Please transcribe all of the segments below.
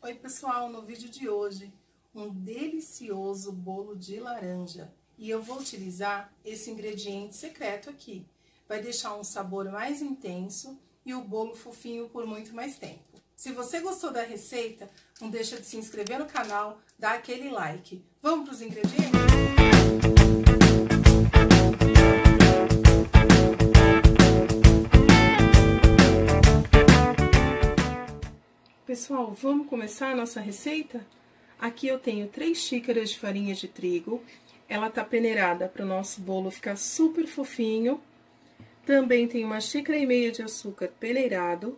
Oi pessoal, no vídeo de hoje, um delicioso bolo de laranja. E eu vou utilizar esse ingrediente secreto aqui. Vai deixar um sabor mais intenso e o bolo fofinho por muito mais tempo. Se você gostou da receita, não deixa de se inscrever no canal, dar aquele like. Vamos para os ingredientes? Pessoal, vamos começar a nossa receita? Aqui eu tenho 3 xícaras de farinha de trigo. Ela tá peneirada para o nosso bolo ficar super fofinho. Também tem 1,5 xícaras de açúcar peneirado.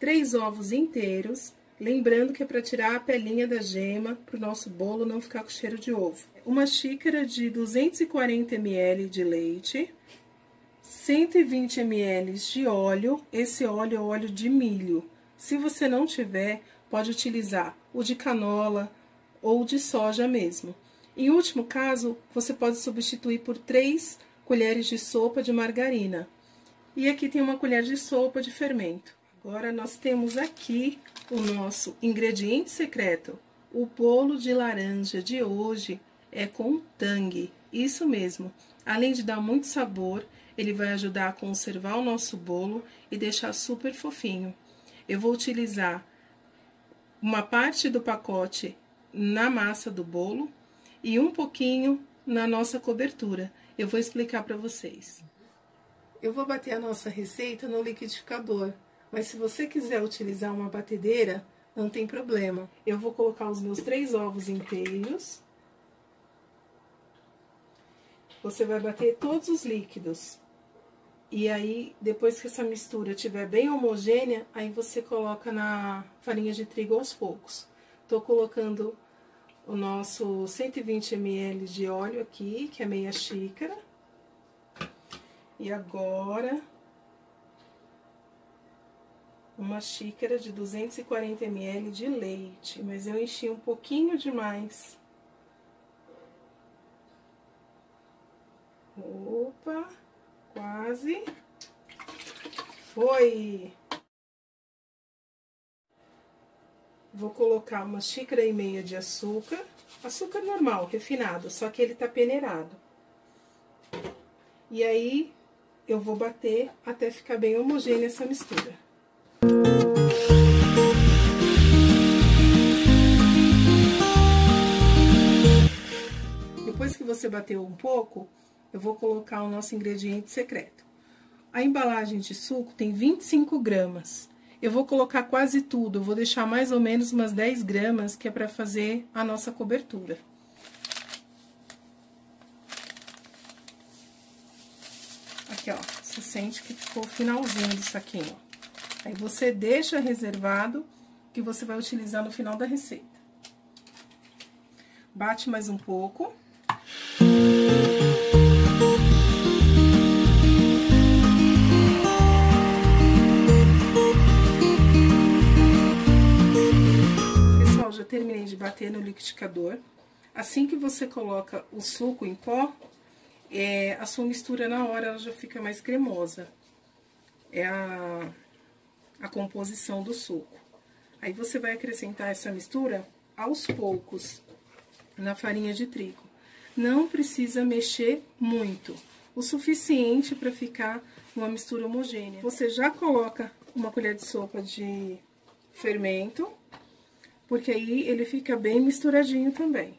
3 ovos inteiros. Lembrando que é para tirar a pelinha da gema, para o nosso bolo não ficar com cheiro de ovo. 1 xícara de 240 ml de leite. 120 ml de óleo. Esse óleo é óleo de milho. Se você não tiver, pode utilizar o de canola ou de soja mesmo. Em último caso, você pode substituir por 3 colheres de sopa de margarina. E aqui tem 1 colher de sopa de fermento. Agora, nós temos aqui o nosso ingrediente secreto. O bolo de laranja de hoje é com tang. Isso mesmo. Além de dar muito sabor, ele vai ajudar a conservar o nosso bolo e deixar super fofinho. Eu vou utilizar uma parte do pacote na massa do bolo e um pouquinho na nossa cobertura. Eu vou explicar para vocês. Eu vou bater a nossa receita no liquidificador, mas se você quiser utilizar uma batedeira, não tem problema. Eu vou colocar os meus 3 ovos inteiros. Você vai bater todos os líquidos. E aí, depois que essa mistura estiver bem homogênea, aí você coloca na farinha de trigo aos poucos. Tô colocando o nosso 120 ml de óleo aqui, que é meia xícara. E agora, 1 xícara de 240 ml de leite, mas eu enchi um pouquinho demais. Opa! Quase. Foi. Vou colocar 1,5 xícaras de açúcar. Açúcar normal, refinado, só que ele tá peneirado. E aí, eu vou bater até ficar bem homogênea essa mistura. Depois que você bateu um pouco, eu vou colocar o nosso ingrediente secreto. A embalagem de suco tem 25 gramas. Eu vou colocar quase tudo, eu vou deixar mais ou menos umas 10 gramas, que é para fazer a nossa cobertura. Aqui, ó, você sente que ficou o finalzinho do saquinho. Aí você deixa reservado, que você vai utilizar no final da receita. Bate mais um pouco. Terminei de bater no liquidificador. Assim que você coloca o suco em pó, a sua mistura na hora ela já fica mais cremosa. É a composição do suco. Aí você vai acrescentar essa mistura aos poucos na farinha de trigo. Não precisa mexer muito, o suficiente para ficar uma mistura homogênea. Você já coloca 1 colher de sopa de fermento, porque aí ele fica bem misturadinho também.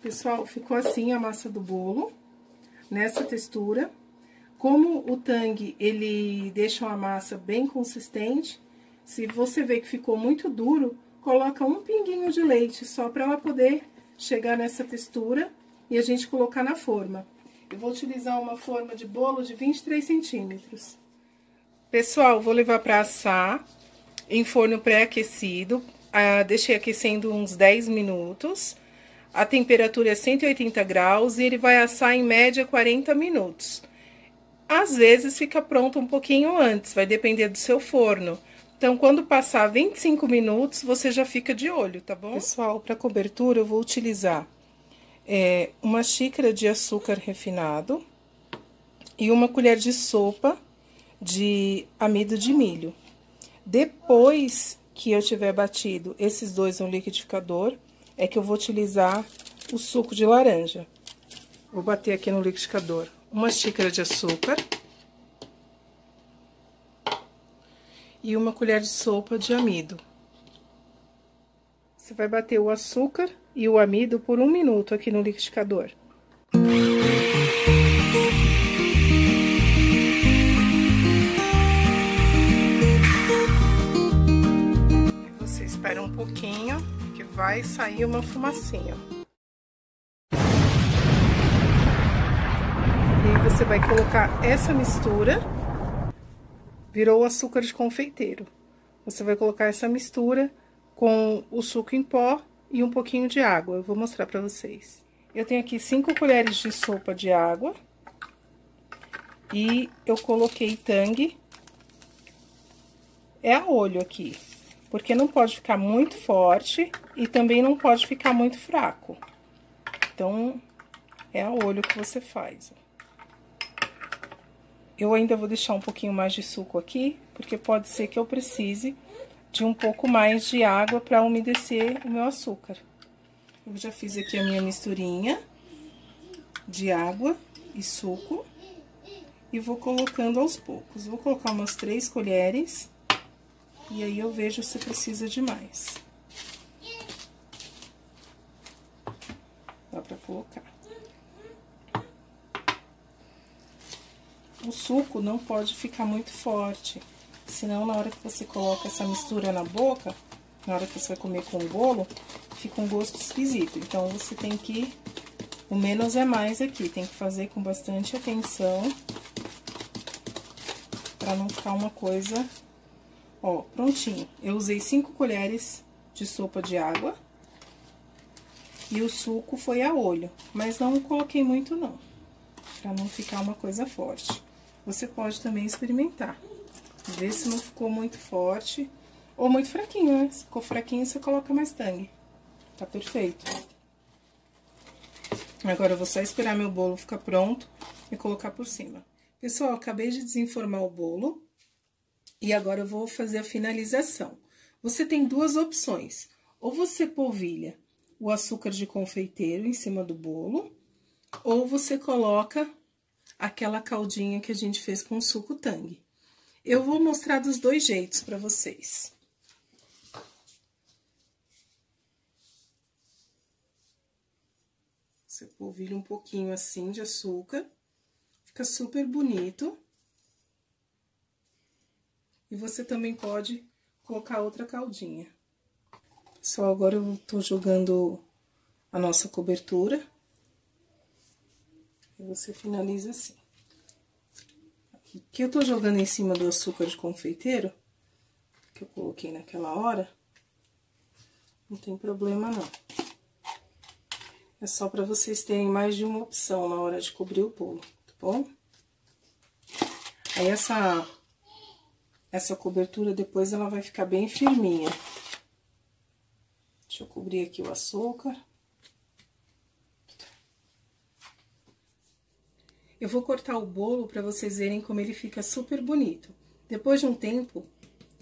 Pessoal, ficou assim a massa do bolo, nessa textura. Como o tang, ele deixa uma massa bem consistente, se você vê que ficou muito duro, coloca um pinguinho de leite, só para ela poder chegar nessa textura e a gente colocar na forma. Eu vou utilizar uma forma de bolo de 23 centímetros. Pessoal, vou levar para assar em forno pré-aquecido. Deixei aquecendo uns 10 minutos. A temperatura é 180 graus e ele vai assar em média 40 minutos. Às vezes fica pronto um pouquinho antes, vai depender do seu forno. Então, quando passar 25 minutos, você já fica de olho, tá bom? Pessoal, para cobertura eu vou utilizar uma xícara de açúcar refinado e uma colher de sopa de amido de milho. Depois que eu tiver batido esses dois no liquidificador, é que eu vou utilizar o suco de laranja. Vou bater aqui no liquidificador uma xícara de açúcar e uma colher de sopa de amido. Você vai bater o açúcar e o amido por 1 minuto aqui no liquidificador. Você espera um pouquinho, que vai sair uma fumacinha. E aí você vai colocar essa mistura, virou açúcar de confeiteiro. Você vai colocar essa mistura com o suco em pó e um pouquinho de água. Eu vou mostrar pra vocês. Eu tenho aqui 5 colheres de sopa de água. E eu coloquei Tang. É a olho aqui, porque não pode ficar muito forte e também não pode ficar muito fraco. Então, é a olho que você faz. Eu ainda vou deixar um pouquinho mais de suco aqui, porque pode ser que eu precise de um pouco mais de água para umedecer o meu açúcar. Eu já fiz aqui a minha misturinha de água e suco e vou colocando aos poucos. Vou colocar umas 3 colheres e aí eu vejo se precisa de mais. Dá para colocar. O suco não pode ficar muito forte, senão na hora que você coloca essa mistura na boca, na hora que você vai comer com o bolo, fica um gosto esquisito. Então, você tem que... O menos é mais aqui, tem que fazer com bastante atenção, pra não ficar uma coisa... Ó, prontinho. Eu usei 5 colheres de sopa de água e o suco foi a olho, mas não coloquei muito não, pra não ficar uma coisa forte. Você pode também experimentar, ver se não ficou muito forte ou muito fraquinho, né? Se ficou fraquinho, você coloca mais Tang. Tá perfeito. Agora, eu vou só esperar meu bolo ficar pronto e colocar por cima. Pessoal, acabei de desenformar o bolo e agora eu vou fazer a finalização. Você tem 2 opções. Ou você polvilha o açúcar de confeiteiro em cima do bolo, ou você coloca aquela caldinha que a gente fez com suco Tang. Eu vou mostrar dos 2 jeitos para vocês. Você polvilha um pouquinho assim de açúcar, fica super bonito. E você também pode colocar outra caldinha. Só agora eu tô jogando a nossa cobertura. E você finaliza assim. Aqui que eu tô jogando em cima do açúcar de confeiteiro, que eu coloquei naquela hora, não tem problema não. É só pra vocês terem mais de uma opção na hora de cobrir o bolo, tá bom? Aí essa cobertura depois ela vai ficar bem firminha. Deixa eu cobrir aqui o açúcar. Eu vou cortar o bolo para vocês verem como ele fica super bonito. Depois de um tempo,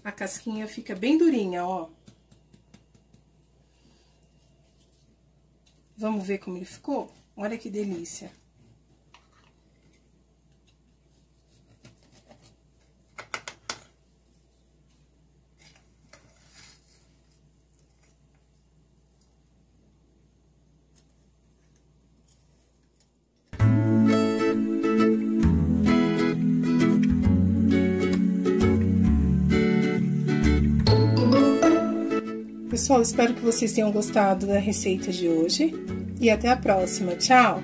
a casquinha fica bem durinha, ó. Vamos ver como ele ficou? Olha que delícia. Pessoal, espero que vocês tenham gostado da receita de hoje e até a próxima. Tchau!